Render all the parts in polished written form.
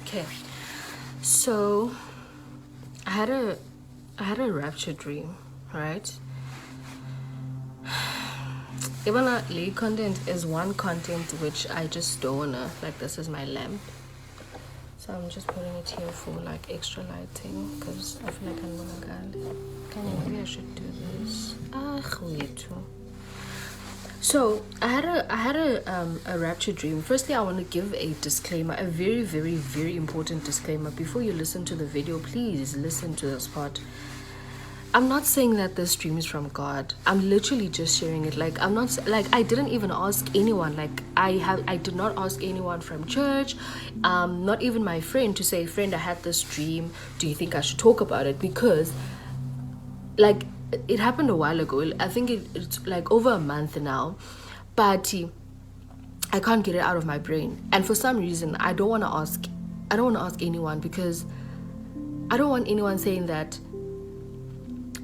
Okay, so I had a rapture dream, right? Even lead content is one content which I just don't wanna, like, this is my lamp, so I'm just putting it here for like extra lighting because I feel like I'm gonna maybe I should do this. Wait. So I had a rapture dream. Firstly, I want to give a disclaimer, a very, very, very important disclaimer. Before you listen to the video, please listen to this part. I'm not saying that this dream is from God. I'm literally just sharing it. Like, I'm not, like, I didn't even ask anyone. Like, I did not ask anyone from church, not even my friend, to say, friend, I had this dream. Do you think I should talk about it? Because, like, it happened a while ago. I think it's like over a month now, but I can't get it out of my brain. And for some reason, I don't want to ask anyone, because I don't want anyone saying that,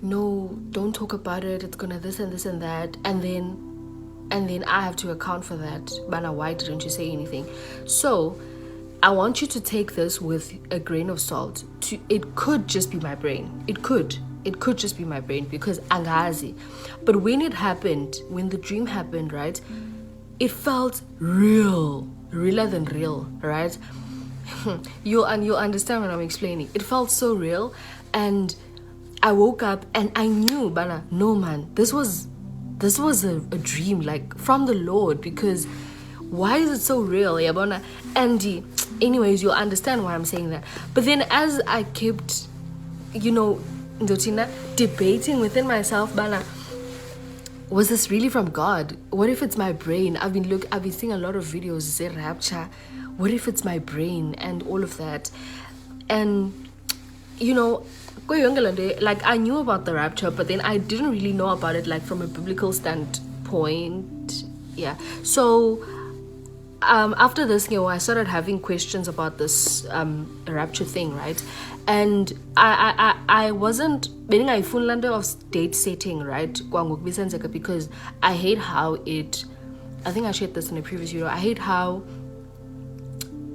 no, don't talk about it, it's gonna this and this and that, and then I have to account for that. Bana, why didn't you say anything? So I want you to take this with a grain of salt. It could just be my brain. It could just be my brain, because angazi. But when it happened, when the dream happened, right, it felt real, realer than real, right? You'll understand what I'm explaining. It felt so real, and I woke up and I knew, Bana, no man, this was a dream, like, from the Lord, because why is it so real, Yabana? And anyways, you'll understand why I'm saying that. But then as I kept, debating within myself, Bana, was this really from God? What if it's my brain? I've been seeing a lot of videos, say rapture. What if it's my brain and all of that? And like, I knew about the rapture, but then I didn't really know about it, like, from a biblical standpoint. Yeah. So after this, I started having questions about this rapture thing, right? And I wasn't meaning I full under of date setting, right? Because I hate how it, I think I shared this in a previous video, I hate how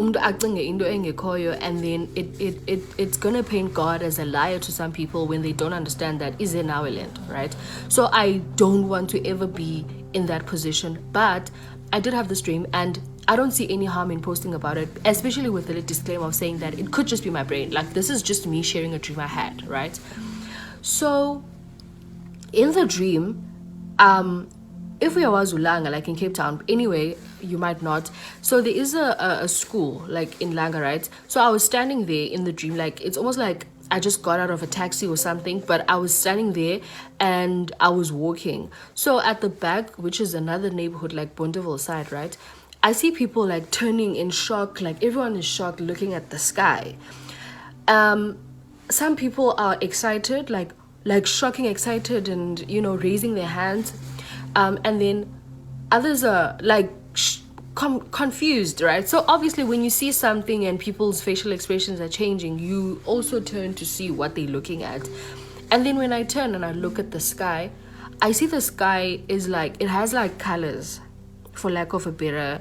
and then it's gonna paint God as a liar to some people when they don't understand that is in our land, right? So I don't want to ever be in that position. But I did have this dream, and I don't see any harm in posting about it, especially with the disclaimer of saying that it could just be my brain. Like, this is just me sharing a dream I had, right? So in the dream, if we are Wazulanga, like in Cape Town, anyway, you might not. So there is a school, like, in Langa, right? So I was standing there in the dream, like, it's almost like I just got out of a taxi or something, but I was standing there and I was walking. So at the back, which is another neighborhood, like Bondeville side, right, I see people, like, turning in shock, like, everyone is shocked, looking at the sky. Some people are excited, like shocking excited, and raising their hands. And then others are like confused, right? So obviously when you see something and people's facial expressions are changing, you also turn to see what they're looking at. And then when I turn and I look at the sky, I see the sky is like, it has like colors, for lack of a better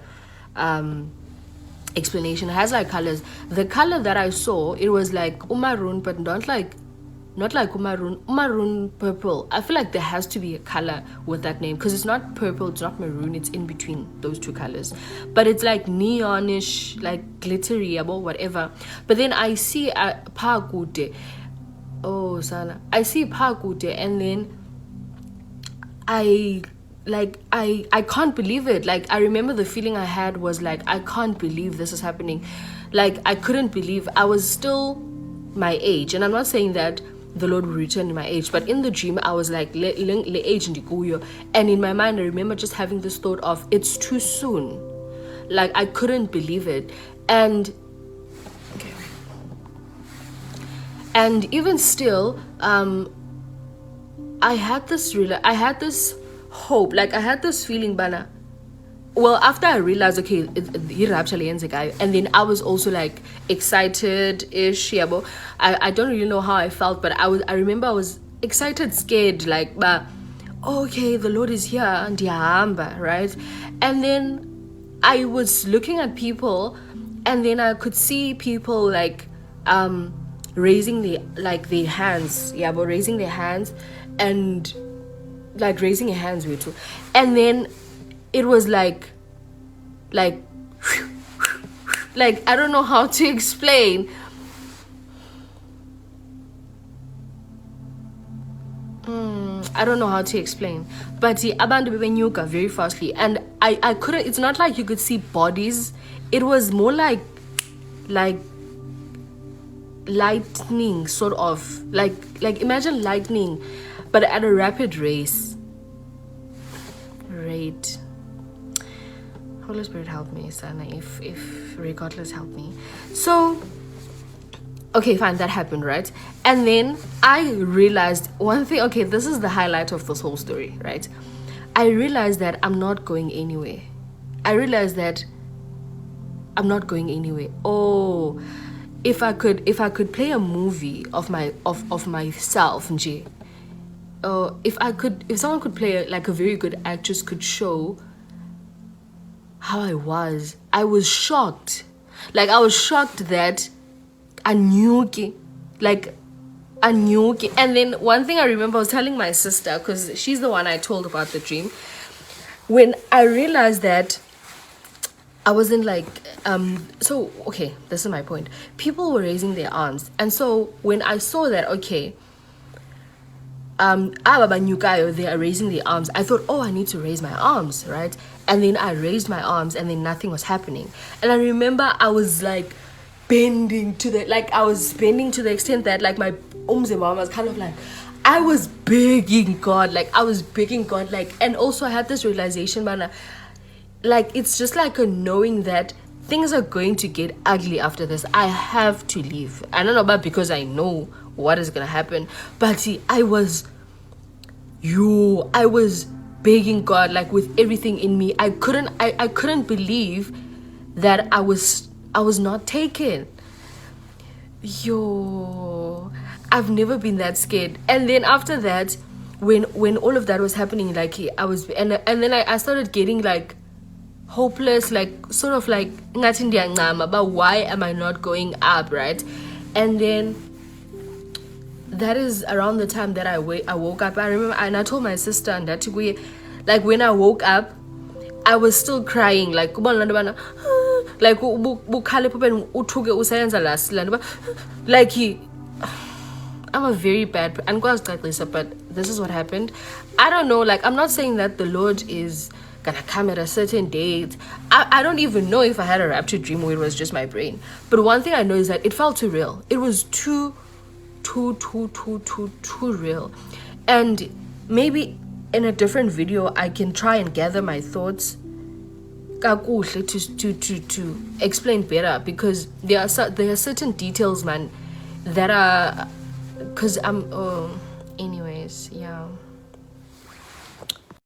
explanation. It has like colors. The color that I saw, it was like umaroon, but not like maroon purple. I feel like there has to be a color with that name, because it's not purple, it's not maroon, it's in between those two colors, but it's like neonish, like glittery, about whatever. But then I see Pakute. Oh Sana, I see Pakute, and then I can't believe it. Like, I remember the feeling I had was like, I can't believe this is happening. Like, I couldn't believe I was still my age. And I'm not saying that the Lord will return in my age, but in the dream I was like, le age ndikuyo. And in my mind I remember just having this thought of, it's too soon. Like, I couldn't believe it. And okay, and even still, I had this hope, like, I had this feeling, Bana. Well, after I realized, okay, and then I was also like excited-ish. I don't really know how I felt, but I remember I was excited, scared, like, okay, the Lord is here, and right? And then I was looking at people, and then I could see people like raising their hands, yeah, but raising their hands, and like raising your hands with too, and then it was like I don't know how to explain. I don't know how to explain, but abantu bebenyuka very fastly, and I couldn't. It's not like you could see bodies. It was more like lightning, sort of like imagine lightning, but at a rapid rate. Holy Spirit, help me, Sana. If regardless, help me. So. Okay, fine, that happened, right? And then I realized one thing. Okay, this is the highlight of this whole story, right? I realized that I'm not going anywhere. Oh, if I could play a movie of myself, nje. If someone could play like a very good actress could show how I was shocked. Like I was shocked that Anyuki. And then one thing I remember, I was telling my sister, because she's the one I told about the dream, when I realized that I wasn't like so okay, this is my point. People were raising their arms, and so when I saw that, okay, they are raising their arms, I thought, oh, I need to raise my arms, right? And then I raised my arms, and then nothing was happening. And I remember I was like bending to the extent that like my mom was kind of like, I was begging God, and also I had this realization, man, like it's just like a knowing that things are going to get ugly after this. I have to leave. I don't know about because I know what is gonna happen, but see, I was begging God, like with everything in me. I couldn't believe that I was not taken. I've never been that scared. And then after that, when all of that was happening, like I was, and then I started getting like hopeless, like sort of like about why am I not going up, right? And then that is around the time that I woke up. I remember, and I told my sister and that like when I woke up, I was still crying, like I'm a very bad, and but this is what happened. I don't know, like I'm not saying that the Lord is gonna come at a certain date. I don't even know if I had a rapture dream or it was just my brain. But one thing I know is that it felt too real. It was too real. And maybe in a different video I can try and gather my thoughts to explain better, because there are certain details, man, that are, because I'm anyways, yeah.